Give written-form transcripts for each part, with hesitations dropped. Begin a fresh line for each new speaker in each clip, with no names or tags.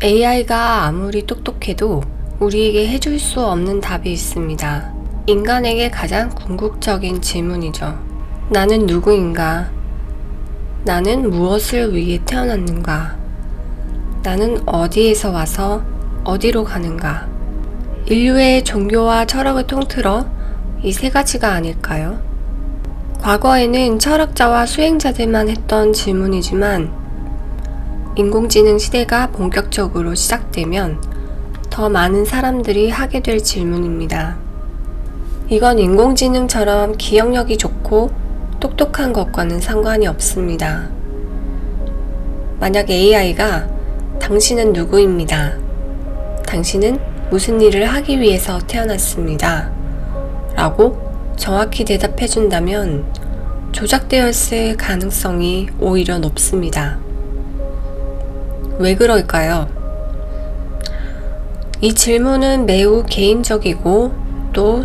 AI가 아무리 똑똑해도 우리에게 해줄 수 없는 답이 있습니다. 인간에게 가장 궁극적인 질문이죠. 나는 누구인가? 나는 무엇을 위해 태어났는가? 나는 어디에서 와서 어디로 가는가? 인류의 종교와 철학을 통틀어 이 세 가지가 아닐까요? 과거에는 철학자와 수행자들만 했던 질문이지만 인공지능 시대가 본격적으로 시작되면 더 많은 사람들이 하게 될 질문입니다. 이건 인공지능처럼 기억력이 좋고 똑똑한 것과는 상관이 없습니다. 만약 AI가 당신은 누구입니다. 당신은 무슨 일을 하기 위해서 태어났습니다. 라고 정확히 대답해준다면 조작되었을 가능성이 오히려 높습니다. 왜 그럴까요? 이 질문은 매우 개인적이고 또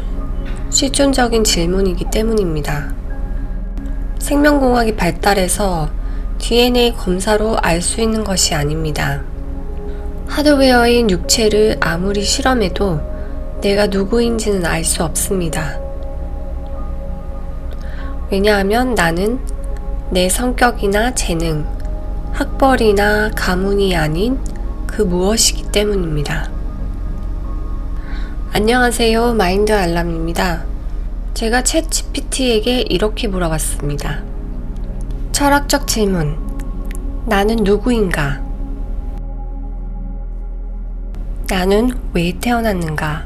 실존적인 질문이기 때문입니다. 생명공학이 발달해서 DNA 검사로 알 수 있는 것이 아닙니다. 하드웨어인 육체를 아무리 실험해도 내가 누구인지는 알 수 없습니다. 왜냐하면 나는 내 성격이나 재능, 학벌이나 가문이 아닌 그 무엇이기 때문입니다. 안녕하세요. 마인드 알람입니다. 제가 챗 GPT에게 이렇게 물어봤습니다. 철학적 질문. 나는 누구인가? 나는 왜 태어났는가?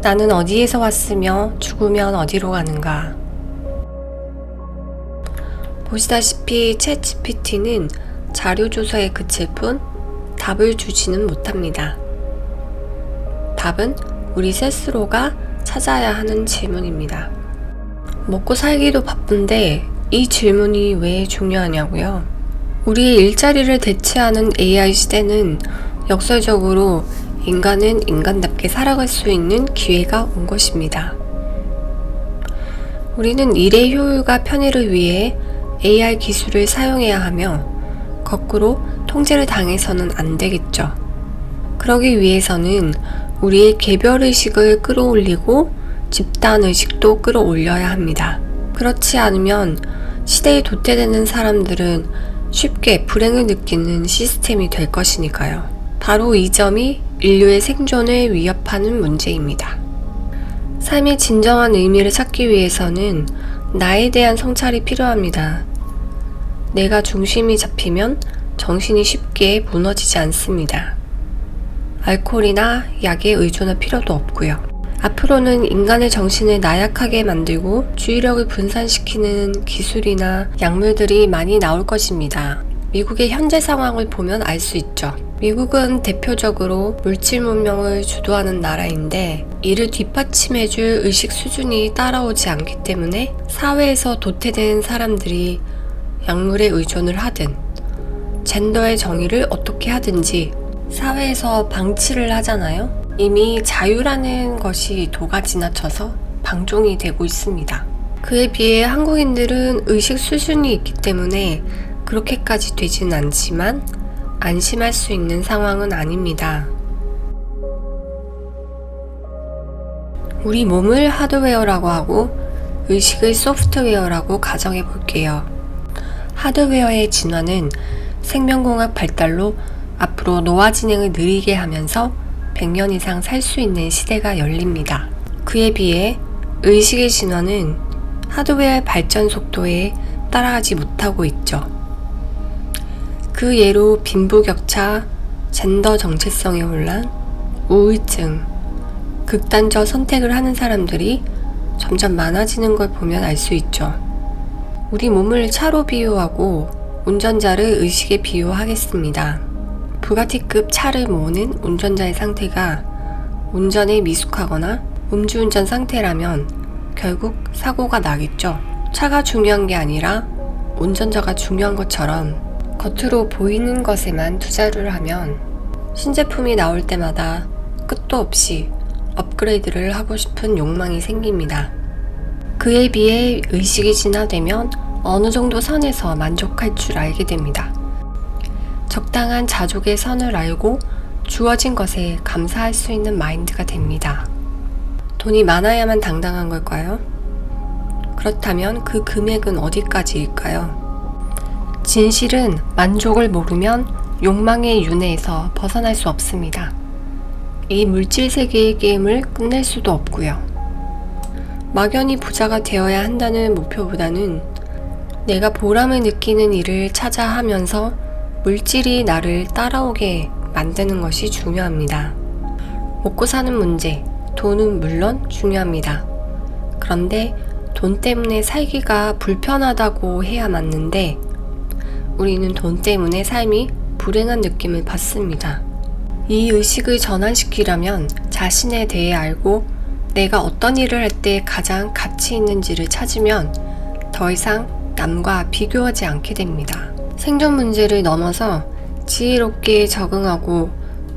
나는 어디에서 왔으며 죽으면 어디로 가는가? 보시다시피 챗 GPT는 자료 조사에 그칠 뿐 답을 주지는 못합니다. 답은 우리 스스로가 찾아야 하는 질문입니다. 먹고 살기도 바쁜데 이 질문이 왜 중요하냐고요? 우리의 일자리를 대체하는 AI 시대는 역설적으로 인간은 인간답게 살아갈 수 있는 기회가 온 것입니다. 우리는 일의 효율과 편의를 위해 AI 기술을 사용해야 하며 거꾸로 통제를 당해서는 안 되겠죠. 그러기 위해서는 우리의 개별의식을 끌어올리고 집단의식도 끌어올려야 합니다. 그렇지 않으면 시대에 도태되는 사람들은 쉽게 불행을 느끼는 시스템이 될 것이니까요. 바로 이 점이 인류의 생존을 위협하는 문제입니다. 삶의 진정한 의미를 찾기 위해서는 나에 대한 성찰이 필요합니다. 내가 중심이 잡히면 정신이 쉽게 무너지지 않습니다. 알코올이나 약에 의존할 필요도 없고요. 앞으로는 인간의 정신을 나약하게 만들고 주의력을 분산시키는 기술이나 약물들이 많이 나올 것입니다. 미국의 현재 상황을 보면 알 수 있죠. 미국은 대표적으로 물질 문명을 주도하는 나라인데 이를 뒷받침해줄 의식 수준이 따라오지 않기 때문에 사회에서 도태된 사람들이 약물에 의존을 하든 젠더의 정의를 어떻게 하든지 사회에서 방치를 하잖아요. 이미 자유라는 것이 도가 지나쳐서 방종이 되고 있습니다. 그에 비해 한국인들은 의식 수준이 있기 때문에 그렇게까지 되진 않지만 안심할 수 있는 상황은 아닙니다. 우리 몸을 하드웨어라고 하고 의식을 소프트웨어라고 가정해 볼게요. 하드웨어의 진화는 생명공학 발달로 앞으로 노화 진행을 느리게 하면서 100년 이상 살 수 있는 시대가 열립니다. 그에 비해 의식의 진화는 하드웨어의 발전 속도에 따라가지 못하고 있죠. 그 예로 빈부격차, 젠더 정체성의 혼란, 우울증, 극단적 선택을 하는 사람들이 점점 많아지는 걸 보면 알 수 있죠. 우리 몸을 차로 비유하고 운전자를 의식에 비유하겠습니다. 부가티급 차를 모으는 운전자의 상태가 운전에 미숙하거나 음주운전 상태라면 결국 사고가 나겠죠. 차가 중요한 게 아니라 운전자가 중요한 것처럼 겉으로 보이는 것에만 투자를 하면 신제품이 나올 때마다 끝도 없이 업그레이드를 하고 싶은 욕망이 생깁니다. 그에 비해 의식이 진화되면 어느 정도 선에서 만족할 줄 알게 됩니다. 적당한 자족의 선을 알고 주어진 것에 감사할 수 있는 마인드가 됩니다. 돈이 많아야만 당당한 걸까요? 그렇다면 그 금액은 어디까지일까요? 진실은 만족을 모르면 욕망의 윤회에서 벗어날 수 없습니다. 이 물질 세계의 게임을 끝낼 수도 없고요. 막연히 부자가 되어야 한다는 목표보다는 내가 보람을 느끼는 일을 찾아 하면서 물질이 나를 따라오게 만드는 것이 중요합니다. 먹고 사는 문제, 돈은 물론 중요합니다. 그런데 돈 때문에 살기가 불편하다고 해야 맞는데 우리는 돈 때문에 삶이 불행한 느낌을 받습니다. 이 의식을 전환시키려면 자신에 대해 알고 내가 어떤 일을 할 때 가장 가치 있는지를 찾으면 더 이상 남과 비교하지 않게 됩니다. 생존 문제를 넘어서 지혜롭게 적응하고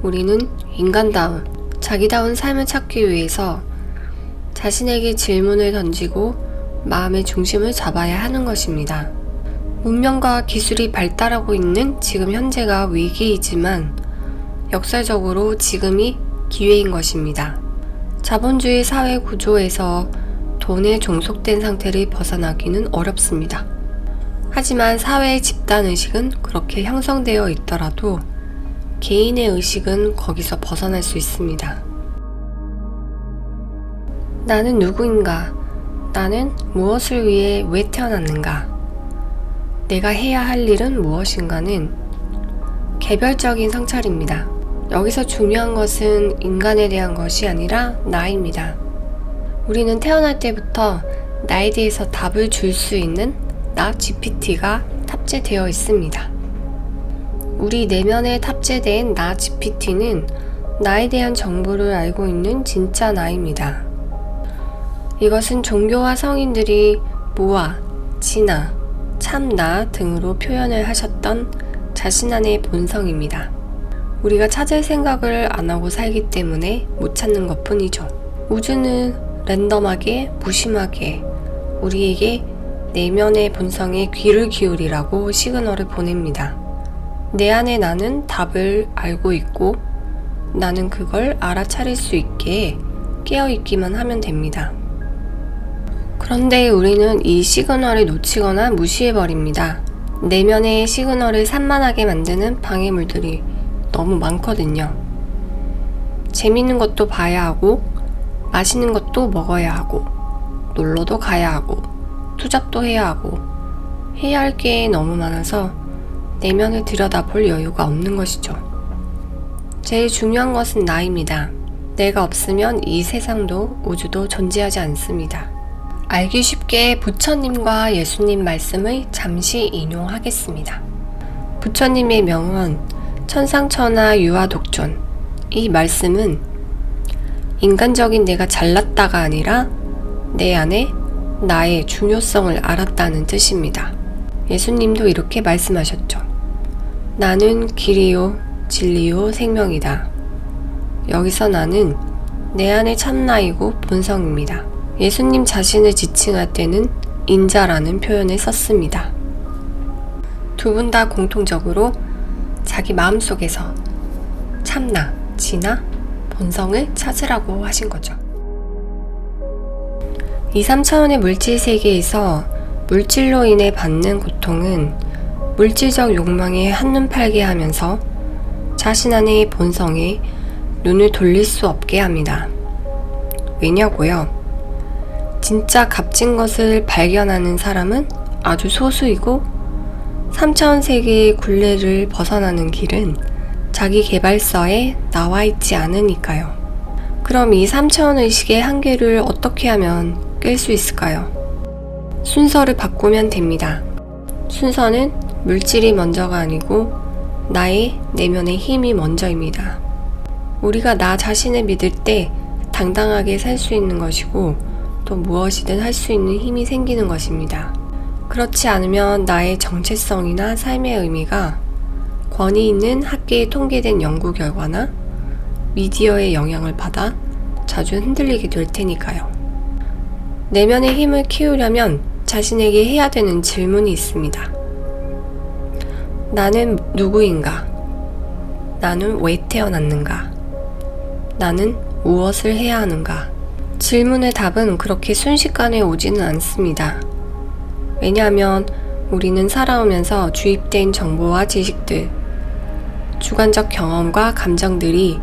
우리는 인간다운, 자기다운 삶을 찾기 위해서 자신에게 질문을 던지고 마음의 중심을 잡아야 하는 것입니다. 문명과 기술이 발달하고 있는 지금 현재가 위기이지만 역사적으로 지금이 기회인 것입니다. 자본주의 사회 구조에서 돈에 종속된 상태를 벗어나기는 어렵습니다. 하지만 사회의 집단의식은 그렇게 형성되어 있더라도 개인의 의식은 거기서 벗어날 수 있습니다. 나는 누구인가? 나는 무엇을 위해 왜 태어났는가? 내가 해야 할 일은 무엇인가는 개별적인 성찰입니다. 여기서 중요한 것은 인간에 대한 것이 아니라 나입니다. 우리는 태어날 때부터 나에 대해서 답을 줄 수 있는 나 GPT가 탑재되어 있습니다. 우리 내면에 탑재된 나 GPT는 나에 대한 정보를 알고 있는 진짜 나입니다. 이것은 종교와 성인들이 무아, 진아, 참나 등으로 표현을 하셨던 자신 안의 본성입니다. 우리가 찾을 생각을 안 하고 살기 때문에 못 찾는 것 뿐이죠. 우주는 랜덤하게, 무심하게 우리에게 내면의 본성에 귀를 기울이라고 시그널을 보냅니다. 내 안에 나는 답을 알고 있고 나는 그걸 알아차릴 수 있게 깨어있기만 하면 됩니다. 그런데 우리는 이 시그널을 놓치거나 무시해버립니다. 내면의 시그널을 산만하게 만드는 방해물들이 너무 많거든요. 재밌는 것도 봐야 하고 맛있는 것도 먹어야 하고 놀러도 가야 하고 투잡도 해야 하고 해야 할 게 너무 많아서 내면을 들여다볼 여유가 없는 것이죠. 제일 중요한 것은 나입니다. 내가 없으면 이 세상도 우주도 존재하지 않습니다. 알기 쉽게 부처님과 예수님 말씀을 잠시 인용하겠습니다. 부처님의 명언 천상천하 유아독존, 이 말씀은 인간적인 내가 잘났다가 아니라 내 안에 나의 중요성을 알았다는 뜻입니다. 예수님도 이렇게 말씀하셨죠. 나는 길이요 진리요 생명이다. 여기서 나는 내 안의 참나이고 본성입니다. 예수님 자신을 지칭할 때는 인자라는 표현을 썼습니다. 두 분 다 공통적으로 자기 마음속에서 참나, 진화, 본성을 찾으라고 하신 거죠. 2, 3차원의 물질 세계에서 물질로 인해 받는 고통은 물질적 욕망에 한눈 팔게 하면서 자신 안의 본성에 눈을 돌릴 수 없게 합니다. 왜냐고요? 진짜 값진 것을 발견하는 사람은 아주 소수이고 3차원 세계의 굴레를 벗어나는 길은 자기 개발서에 나와 있지 않으니까요. 그럼 이 3차원 의식의 한계를 어떻게 하면 깰 수 있을까요? 순서를 바꾸면 됩니다. 순서는 물질이 먼저가 아니고 나의 내면의 힘이 먼저입니다. 우리가 나 자신을 믿을 때 당당하게 살 수 있는 것이고 또 무엇이든 할 수 있는 힘이 생기는 것입니다. 그렇지 않으면 나의 정체성이나 삶의 의미가 권위 있는 학계에 통계된 연구 결과나 미디어의 영향을 받아 자주 흔들리게 될 테니까요. 내면의 힘을 키우려면 자신에게 해야 되는 질문이 있습니다. 나는 누구인가? 나는 왜 태어났는가? 나는 무엇을 해야 하는가? 질문의 답은 그렇게 순식간에 오지는 않습니다. 왜냐하면 우리는 살아오면서 주입된 정보와 지식들, 주관적 경험과 감정들이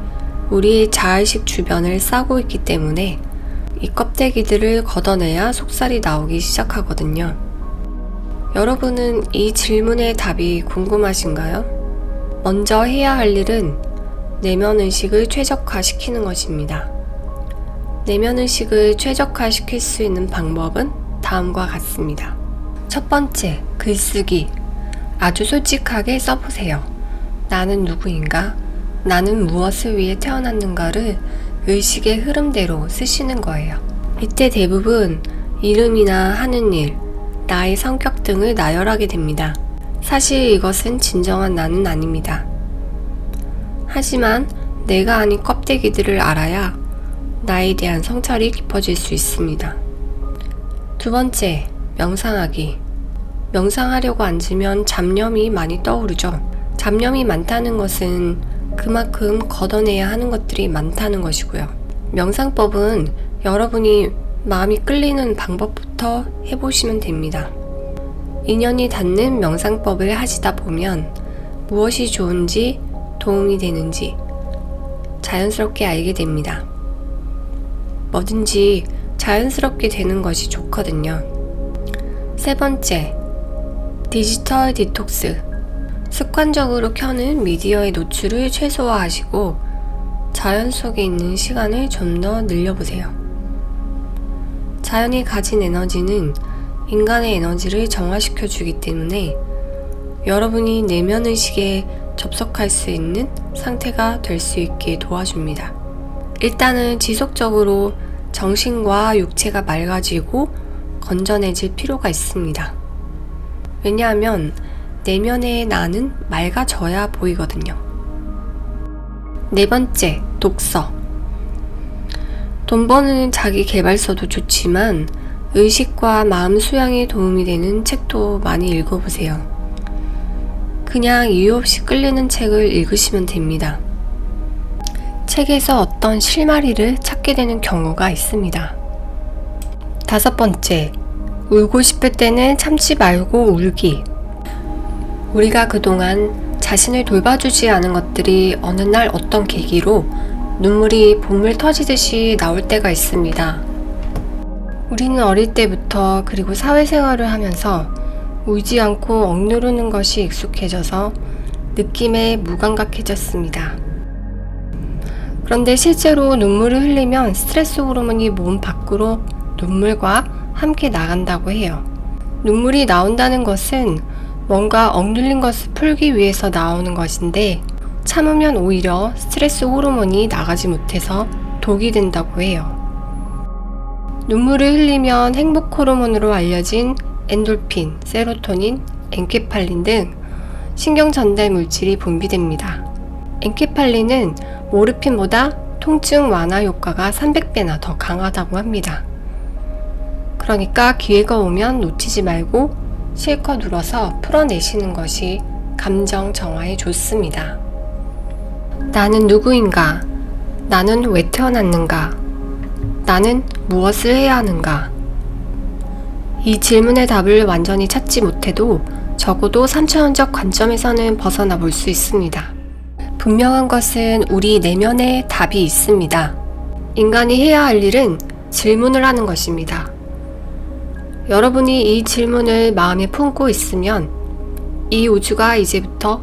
우리의 자의식 주변을 싸고 있기 때문에 이 껍데기들을 걷어내야 속살이 나오기 시작하거든요. 여러분은 이 질문의 답이 궁금하신가요? 먼저 해야 할 일은 내면의식을 최적화시키는 것입니다. 내면의식을 최적화시킬 수 있는 방법은 다음과 같습니다. 첫 번째, 글쓰기. 아주 솔직하게 써보세요. 나는 누구인가? 나는 무엇을 위해 태어났는가를 의식의 흐름대로 쓰시는 거예요. 이때 대부분 이름이나 하는 일, 나의 성격 등을 나열하게 됩니다. 사실 이것은 진정한 나는 아닙니다. 하지만 내가 아닌 껍데기들을 알아야 나에 대한 성찰이 깊어질 수 있습니다. 두 번째, 명상하기. 명상하려고 앉으면 잡념이 많이 떠오르죠. 잡념이 많다는 것은 그만큼 걷어내야 하는 것들이 많다는 것이고요. 명상법은 여러분이 마음이 끌리는 방법부터 해보시면 됩니다. 인연이 닿는 명상법을 하시다 보면 무엇이 좋은지 도움이 되는지 자연스럽게 알게 됩니다. 뭐든지 자연스럽게 되는 것이 좋거든요. 세 번째, 디지털 디톡스. 습관적으로 켜는 미디어의 노출을 최소화하시고 자연 속에 있는 시간을 좀 더 늘려보세요. 자연이 가진 에너지는 인간의 에너지를 정화시켜 주기 때문에 여러분이 내면의식에 접속할 수 있는 상태가 될 수 있게 도와줍니다. 일단은 지속적으로 정신과 육체가 맑아지고 건전해질 필요가 있습니다. 왜냐하면 내면의 나는 맑아져야 보이거든요. 네 번째, 독서. 돈 버는 자기 개발서도 좋지만 의식과 마음 수양에 도움이 되는 책도 많이 읽어보세요. 그냥 이유 없이 끌리는 책을 읽으시면 됩니다. 책에서 어떤 실마리를 찾게 되는 경우가 있습니다. 다섯 번째, 울고 싶을 때는 참지 말고 울기. 우리가 그동안 자신을 돌봐주지 않은 것들이 어느 날 어떤 계기로 눈물이 봇물 터지듯이 나올 때가 있습니다. 우리는 어릴 때부터 그리고 사회생활을 하면서 울지 않고 억누르는 것이 익숙해져서 느낌에 무감각해졌습니다. 그런데 실제로 눈물을 흘리면 스트레스 호르몬이 몸 밖으로 눈물과 함께 나간다고 해요. 눈물이 나온다는 것은 뭔가 억눌린 것을 풀기 위해서 나오는 것인데 참으면 오히려 스트레스 호르몬이 나가지 못해서 독이 된다고 해요. 눈물을 흘리면 행복 호르몬으로 알려진 엔돌핀, 세로토닌, 엔케팔린 등 신경 전달 물질이 분비됩니다. 엔케팔린은 모르핀보다 통증 완화 효과가 300배나 더 강하다고 합니다. 그러니까 기회가 오면 놓치지 말고 실컷 눌어서 풀어내시는 것이 감정 정화에 좋습니다. 나는 누구인가? 나는 왜 태어났는가? 나는 무엇을 해야 하는가? 이 질문의 답을 완전히 찾지 못해도 적어도 3차원적 관점에서는 벗어나 볼 수 있습니다. 분명한 것은 우리 내면에 답이 있습니다. 인간이 해야 할 일은 질문을 하는 것입니다. 여러분이 이 질문을 마음에 품고 있으면 이 우주가 이제부터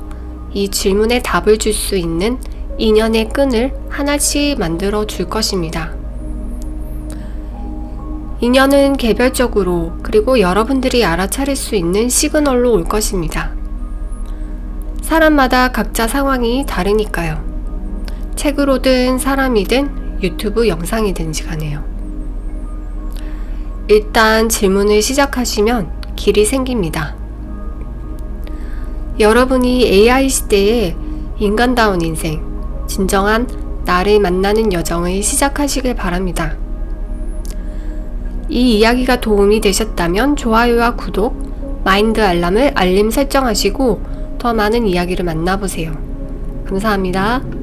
이 질문에 답을 줄 수 있는 인연의 끈을 하나씩 만들어 줄 것입니다. 인연은 개별적으로 그리고 여러분들이 알아차릴 수 있는 시그널로 올 것입니다. 사람마다 각자 상황이 다르니까요. 책으로든 사람이든 유튜브 영상이든지 간에요. 일단 질문을 시작하시면 길이 생깁니다. 여러분이 AI 시대에 인간다운 인생, 진정한 나를 만나는 여정을 시작하시길 바랍니다. 이 이야기가 도움이 되셨다면 좋아요와 구독, 마인드 알람을 알림 설정하시고 더 많은 이야기를 만나보세요. 감사합니다.